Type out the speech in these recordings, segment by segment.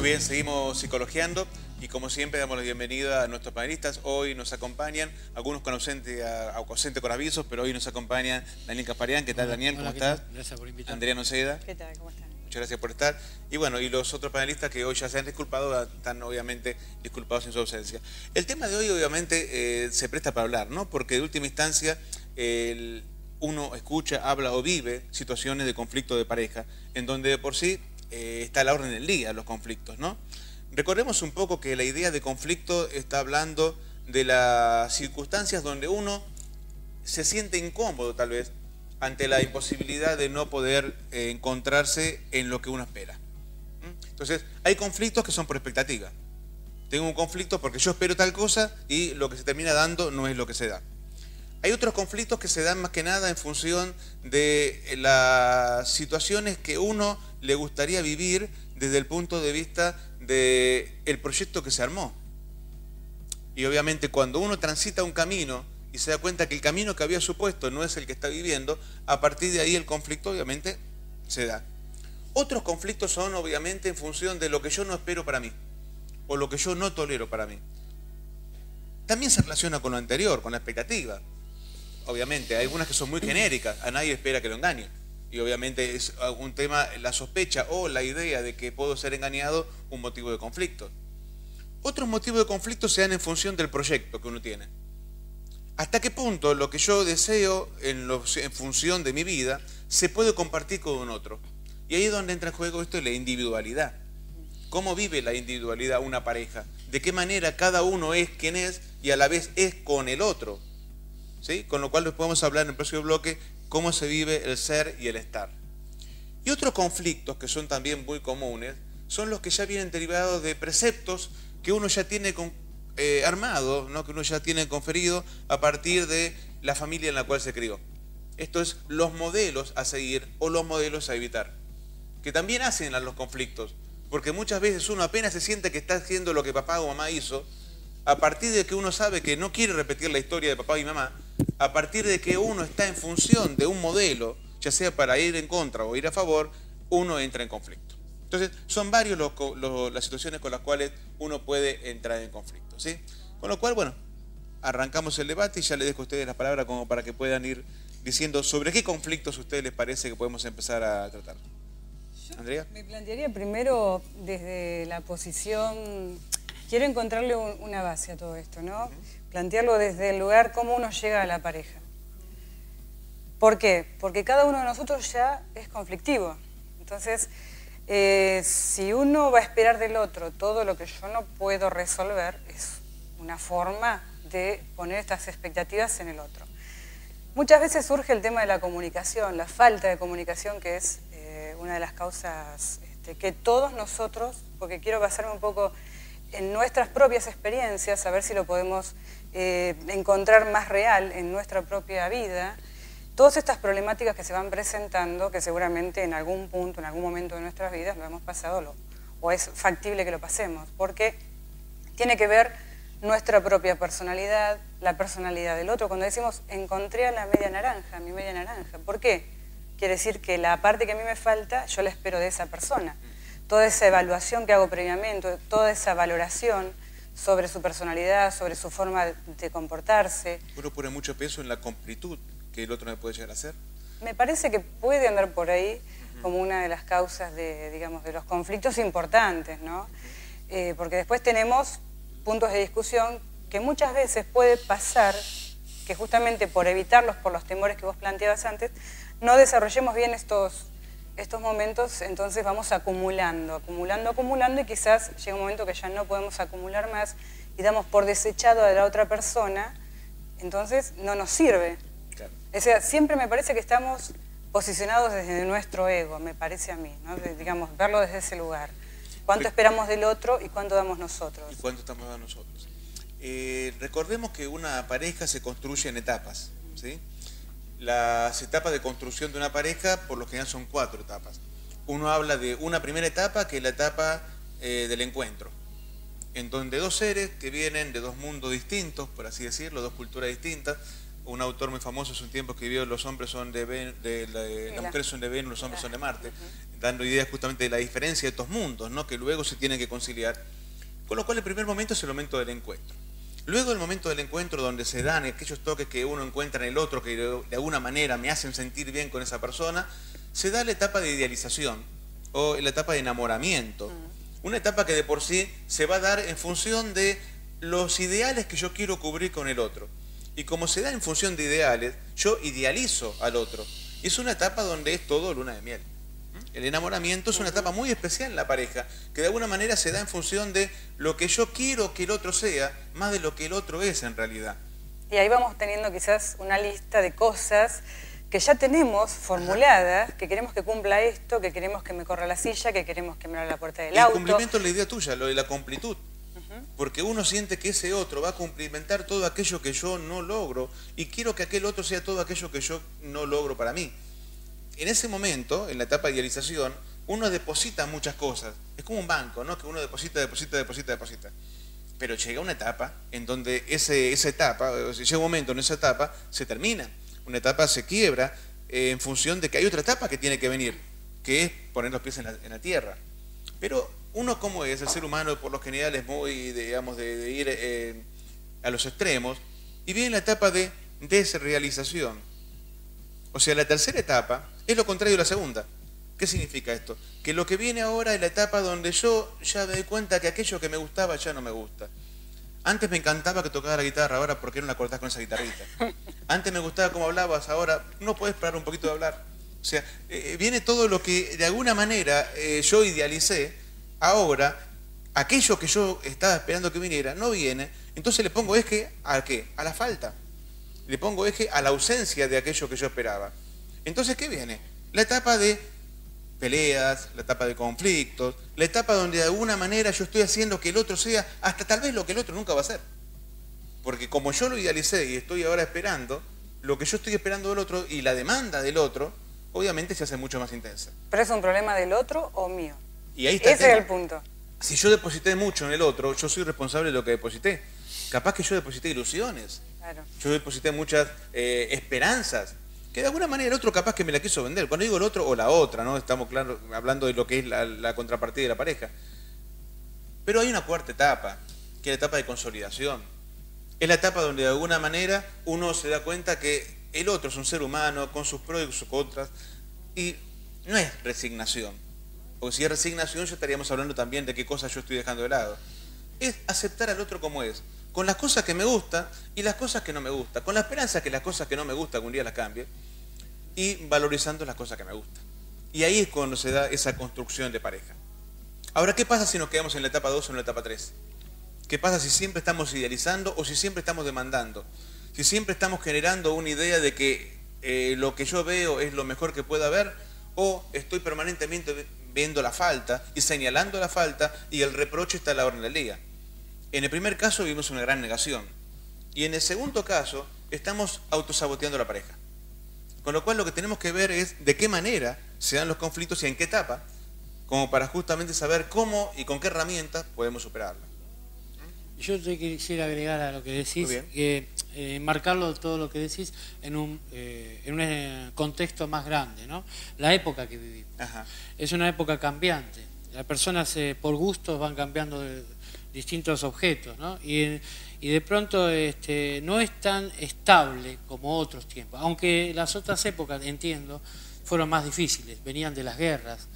Muy bien, seguimos psicologiando y como siempre damos la bienvenida a nuestros panelistas. Hoy nos acompañan, algunos con ausente con avisos, pero hoy nos acompaña Daniel Casparian. ¿Qué tal, Daniel? ¿Cómo estás? Gracias por invitarme. Andrea Noceda. ¿Qué tal? ¿Cómo están? Muchas gracias por estar. Y bueno, y los otros panelistas que hoy ya se han disculpado, están obviamente disculpados en su ausencia. El tema de hoy obviamente se presta para hablar, ¿no? Porque de última instancia uno escucha, habla o vive situaciones de conflicto de pareja, en donde de por sí está a la orden del día los conflictos, ¿no? Recordemos un poco que la idea de conflicto está hablando de las circunstancias donde uno se siente incómodo tal vez ante la imposibilidad de no poder encontrarse en lo que uno espera. Entonces, hay conflictos que son por expectativa. Tengo un conflicto porque yo espero tal cosa y lo que se termina dando no es lo que se da. Hay otros conflictos que se dan más que nada en función de las situaciones que uno le gustaría vivir desde el punto de vista del proyecto que se armó. Y obviamente cuando uno transita un camino y se da cuenta que el camino que había supuesto no es el que está viviendo, a partir de ahí el conflicto obviamente se da. Otros conflictos son obviamente en función de lo que yo no espero para mí o lo que yo no tolero para mí. También se relaciona con lo anterior, con la expectativa. Obviamente, hay algunas que son muy genéricas, a nadie espera que lo engañe. Y obviamente es un tema, la sospecha o la idea de que puedo ser engañado, un motivo de conflicto. Otros motivos de conflicto se dan en función del proyecto que uno tiene. ¿Hasta qué punto lo que yo deseo en función de mi vida se puede compartir con un otro? Y ahí es donde entra en juego esto de la individualidad. ¿Cómo vive la individualidad una pareja? ¿De qué manera cada uno es quien es y a la vez es con el otro? ¿Sí? Con lo cual les podemos hablar en el próximo bloque cómo se vive el ser y el estar. Y otros conflictos que son también muy comunes son los que ya vienen derivados de preceptos que uno ya tiene armado, ¿no? Que uno ya tiene conferido a partir de la familia en la cual se crió. Esto es los modelos a seguir o los modelos a evitar, que también hacen a los conflictos, porque muchas veces uno apenas se siente que está haciendo lo que papá o mamá hizo, a partir de que uno sabe que no quiere repetir la historia de papá y mamá, a partir de que uno está en función de un modelo, ya sea para ir en contra o ir a favor, uno entra en conflicto. Entonces, son varias las situaciones con las cuales uno puede entrar en conflicto, ¿sí? Con lo cual, bueno, arrancamos el debate y ya les dejo a ustedes la palabra como para que puedan ir diciendo sobre qué conflictos a ustedes les parece que podemos empezar a tratar. ¿Andrea? Me plantearía primero desde la posición... Quiero encontrarle una base a todo esto, ¿no? Plantearlo desde el lugar cómo uno llega a la pareja. ¿Por qué? Porque cada uno de nosotros ya es conflictivo. Entonces, si uno va a esperar del otro todo lo que yo no puedo resolver, es una forma de poner estas expectativas en el otro. Muchas veces surge el tema de la comunicación, la falta de comunicación, que es una de las causas que todos nosotros, porque quiero basarme un poco en nuestras propias experiencias, a ver si lo podemos encontrar más real en nuestra propia vida, todas estas problemáticas que se van presentando, que seguramente en algún punto, en algún momento de nuestras vidas lo hemos pasado o es factible que lo pasemos, porque tiene que ver nuestra propia personalidad, la personalidad del otro. Cuando decimos encontré a la media naranja, mi media naranja, ¿por qué? Quiere decir que la parte que a mí me falta, yo la espero de esa persona. Toda esa evaluación que hago previamente, toda esa valoración sobre su personalidad, sobre su forma de comportarse. ¿Uno pone mucho peso en la completud que el otro me puede llegar a hacer? Me parece que puede andar por ahí como una de las causas de, digamos, de los conflictos importantes, ¿no? Porque después tenemos puntos de discusión que muchas veces puede pasar que justamente por evitarlos, por los temores que vos planteabas antes, no desarrollemos bien estos momentos, entonces vamos acumulando y quizás llega un momento que ya no podemos acumular más y damos por desechado a la otra persona, entonces no nos sirve. Claro. O sea, siempre me parece que estamos posicionados desde nuestro ego, me parece a mí, ¿no? Digamos, verlo desde ese lugar. ¿Cuánto esperamos del otro y cuánto damos nosotros? ¿Y cuánto estamos dando nosotros? Recordemos que una pareja se construye en etapas, ¿sí? Las etapas de construcción de una pareja, por lo general, son 4 etapas. Uno habla de una primera etapa, que es la etapa del encuentro, en donde dos seres que vienen de dos mundos distintos, por así decirlo, dos culturas distintas, Un autor muy famoso hace un tiempo escribió las mujeres son de Venus, los hombres son de Marte, dando ideas justamente de la diferencia de estos mundos, ¿no? Que luego se tienen que conciliar. Con lo cual el primer momento es el momento del encuentro. Luego del momento del encuentro, donde se dan aquellos toques que uno encuentra en el otro, que de alguna manera me hacen sentir bien con esa persona, se da la etapa de idealización o la etapa de enamoramiento. Una etapa que de por sí se va a dar en función de los ideales que yo quiero cubrir con el otro. Y como se da en función de ideales, yo idealizo al otro. Y es una etapa donde es todo luna de miel. El enamoramiento es una etapa muy especial en la pareja, que de alguna manera se da en función de lo que yo quiero que el otro sea, más de lo que el otro es en realidad. Y ahí vamos teniendo quizás una lista de cosas que ya tenemos formuladas, que queremos que cumpla esto, que queremos que me corra la silla, que queremos que me abra la puerta del auto. El cumplimiento es la idea tuya, lo de la completud. Porque uno siente que ese otro va a cumplimentar todo aquello que yo no logro y quiero que aquel otro sea todo aquello que yo no logro para mí. En ese momento, en la etapa de idealización, uno deposita muchas cosas. Es como un banco, ¿no? Que uno deposita. Pero llega una etapa en donde llega un momento en esa etapa, se termina. Una etapa se quiebra en función de que hay otra etapa que tiene que venir, que es poner los pies en la tierra. Pero uno, como es, el ser humano por lo general es muy, digamos, de ir a los extremos, y viene la etapa de desrealización. O sea, la tercera etapa es lo contrario de la segunda. ¿Qué significa esto? Que lo que viene ahora es la etapa donde yo ya me doy cuenta que aquello que me gustaba ya no me gusta. Antes me encantaba que tocara la guitarra, ahora ¿por qué no la cortás con esa guitarrita? Antes me gustaba cómo hablabas, ahora no puedes parar un poquito de hablar. O sea, viene todo lo que de alguna manera yo idealicé, ahora aquello que yo estaba esperando que viniera no viene, entonces le pongo eje ¿a qué? A la falta. Le pongo eje a la ausencia de aquello que yo esperaba. Entonces, ¿qué viene? La etapa de peleas, la etapa de conflictos, la etapa donde de alguna manera yo estoy haciendo que el otro sea hasta tal vez lo que el otro nunca va a ser. Porque como yo lo idealicé y estoy ahora esperando, lo que yo estoy esperando del otro y la demanda del otro, obviamente se hace mucho más intensa. ¿Pero es un problema del otro o mío? Y ahí está Ese es el punto. Si yo deposité mucho en el otro, yo soy responsable de lo que deposité. Capaz que yo deposité ilusiones. Claro. Yo deposité muchas esperanzas, que de alguna manera el otro capaz que me la quiso vender. Cuando digo el otro o la otra, ¿no? Estamos claro, hablando de lo que es la contrapartida de la pareja. Pero hay una cuarta etapa, que es la etapa de consolidación. Es la etapa donde de alguna manera uno se da cuenta que el otro es un ser humano con sus pros y sus contras, y no es resignación. Porque si es resignación ya estaríamos hablando también de qué cosas yo estoy dejando de lado. Es aceptar al otro como es, con las cosas que me gustan y las cosas que no me gustan, con la esperanza que las cosas que no me gustan algún día las cambie, y valorizando las cosas que me gustan. Y ahí es cuando se da esa construcción de pareja. Ahora, ¿qué pasa si nos quedamos en la etapa 2 o en la etapa 3? ¿Qué pasa si siempre estamos idealizando o si siempre estamos demandando? Si siempre estamos generando una idea de que lo que yo veo es lo mejor que pueda haber, o estoy permanentemente viendo la falta y señalando la falta y el reproche está a la orden del día. En el primer caso vivimos una gran negación y en el segundo caso estamos autosaboteando la pareja. Con lo cual lo que tenemos que ver es de qué manera se dan los conflictos y en qué etapa, como para justamente saber cómo y con qué herramientas podemos superarla. Yo te quisiera agregar a lo que decís, que enmarcarlo todo lo que decís en un contexto más grande, ¿no? La época que vivimos. Ajá. Es una época cambiante. Las personas por gustos van cambiando distintos objetos, ¿no? Y de pronto no es tan estable como otros tiempos. Aunque las otras épocas, entiendo, fueron más difíciles, venían de las guerras.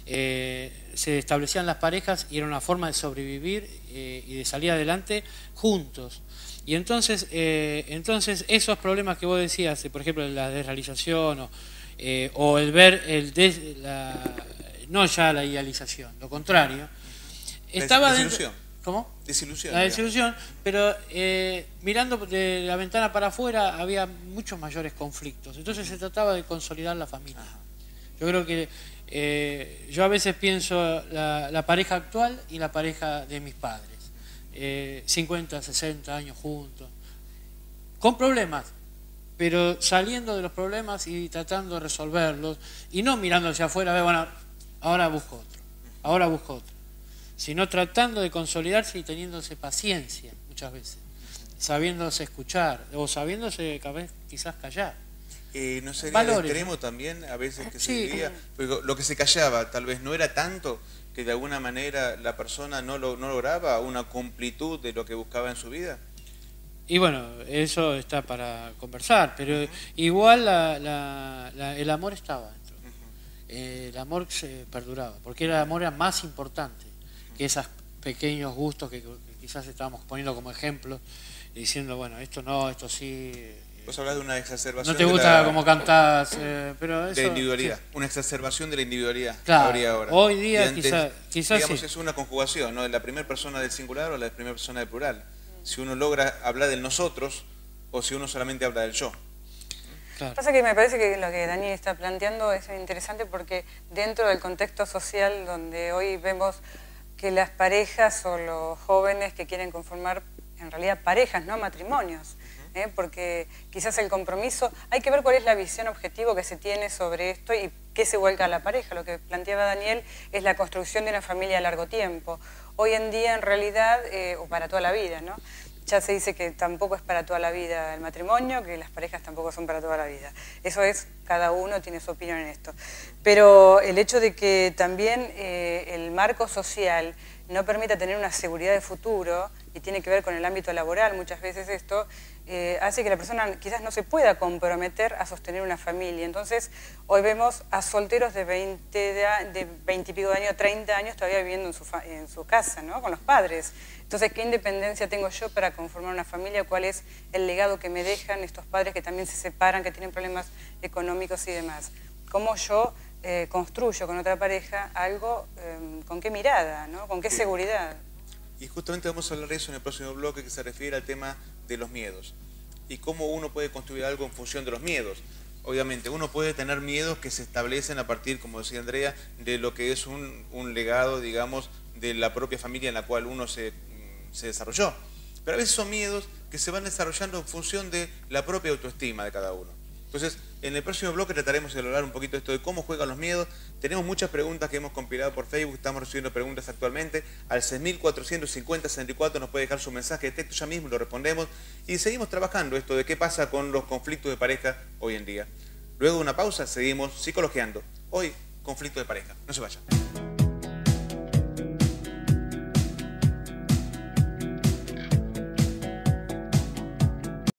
Se establecían las parejas y era una forma de sobrevivir y de salir adelante juntos. Y entonces esos problemas que vos decías, por ejemplo la desrealización o el ver no ya la idealización, lo contrario, estaba desilusión. ¿Cómo? Desilusión. La desilusión, pero mirando de la ventana para afuera había muchos mayores conflictos. Entonces se trataba de consolidar la familia. Ajá. Yo creo que yo a veces pienso la pareja actual y la pareja de mis padres. 50, 60 años juntos, con problemas, pero saliendo de los problemas y tratando de resolverlos, y no mirando hacia afuera, bueno, ahora busco otro, sino tratando de consolidarse y teniéndose paciencia muchas veces. sabiéndose escuchar o sabiéndose quizás callar. ¿No sería el extremo también a veces que se vivía? Lo que se callaba tal vez no era tanto que de alguna manera la persona no lograba una completud de lo que buscaba en su vida. Y bueno, eso está para conversar, pero igual el amor estaba dentro. El amor se perduraba, porque el amor era más importante que esos pequeños gustos que quizás estábamos poniendo como ejemplo, diciendo, bueno, esto no, esto sí. Vos hablas de una exacerbación. No te gusta cómo cantás, pero eso... De individualidad, sí. Una exacerbación de la individualidad. Claro, habría ahora. Hoy día antes, quizás digamos, sí. es una conjugación, ¿no? De la primera persona del singular o la primera persona del plural. Si uno logra hablar del nosotros o si uno solamente habla del yo. Claro. Pasa que me parece que lo que Daniel está planteando es interesante porque dentro del contexto social donde hoy vemos que las parejas o los jóvenes que quieren conformar en realidad parejas, no matrimonios, porque quizás el compromiso, hay que ver cuál es la visión objetivo que se tiene sobre esto y qué se vuelca a la pareja. Lo que planteaba Daniel es la construcción de una familia a largo tiempo. Hoy en día en realidad, o para toda la vida, ¿no? Ya se dice que tampoco es para toda la vida el matrimonio, que las parejas tampoco son para toda la vida. Eso es, cada uno tiene su opinión en esto. Pero el hecho de que también el marco social no permita tener una seguridad de futuro, y tiene que ver con el ámbito laboral, muchas veces esto, hace que la persona quizás no se pueda comprometer a sostener una familia. Entonces, hoy vemos a solteros de 20 y pico de años, 30 años, todavía viviendo en su casa, ¿no? Con los padres. Entonces, ¿qué independencia tengo yo para conformar una familia? ¿Cuál es el legado que me dejan estos padres que también se separan, que tienen problemas económicos y demás? ¿Cómo yo construyo con otra pareja algo, con qué mirada, ¿no? ¿Con qué seguridad? Y justamente vamos a hablar de eso en el próximo bloque, que se refiere al tema de los miedos y cómo uno puede construir algo en función de los miedos. Obviamente, uno puede tener miedos que se establecen a partir, como decía Andrea, de lo que es un legado, digamos, de la propia familia en la cual uno se desarrolló. Pero a veces son miedos que se van desarrollando en función de la propia autoestima de cada uno. Entonces, en el próximo bloque trataremos de hablar un poquito de esto de cómo juegan los miedos. Tenemos muchas preguntas que hemos compilado por Facebook, estamos recibiendo preguntas actualmente. Al 6450-64 nos puede dejar su mensaje de texto, ya mismo lo respondemos. Y seguimos trabajando esto de qué pasa con los conflictos de pareja hoy en día. Luego de una pausa seguimos psicologiando. Hoy, conflicto de pareja. No se vayan.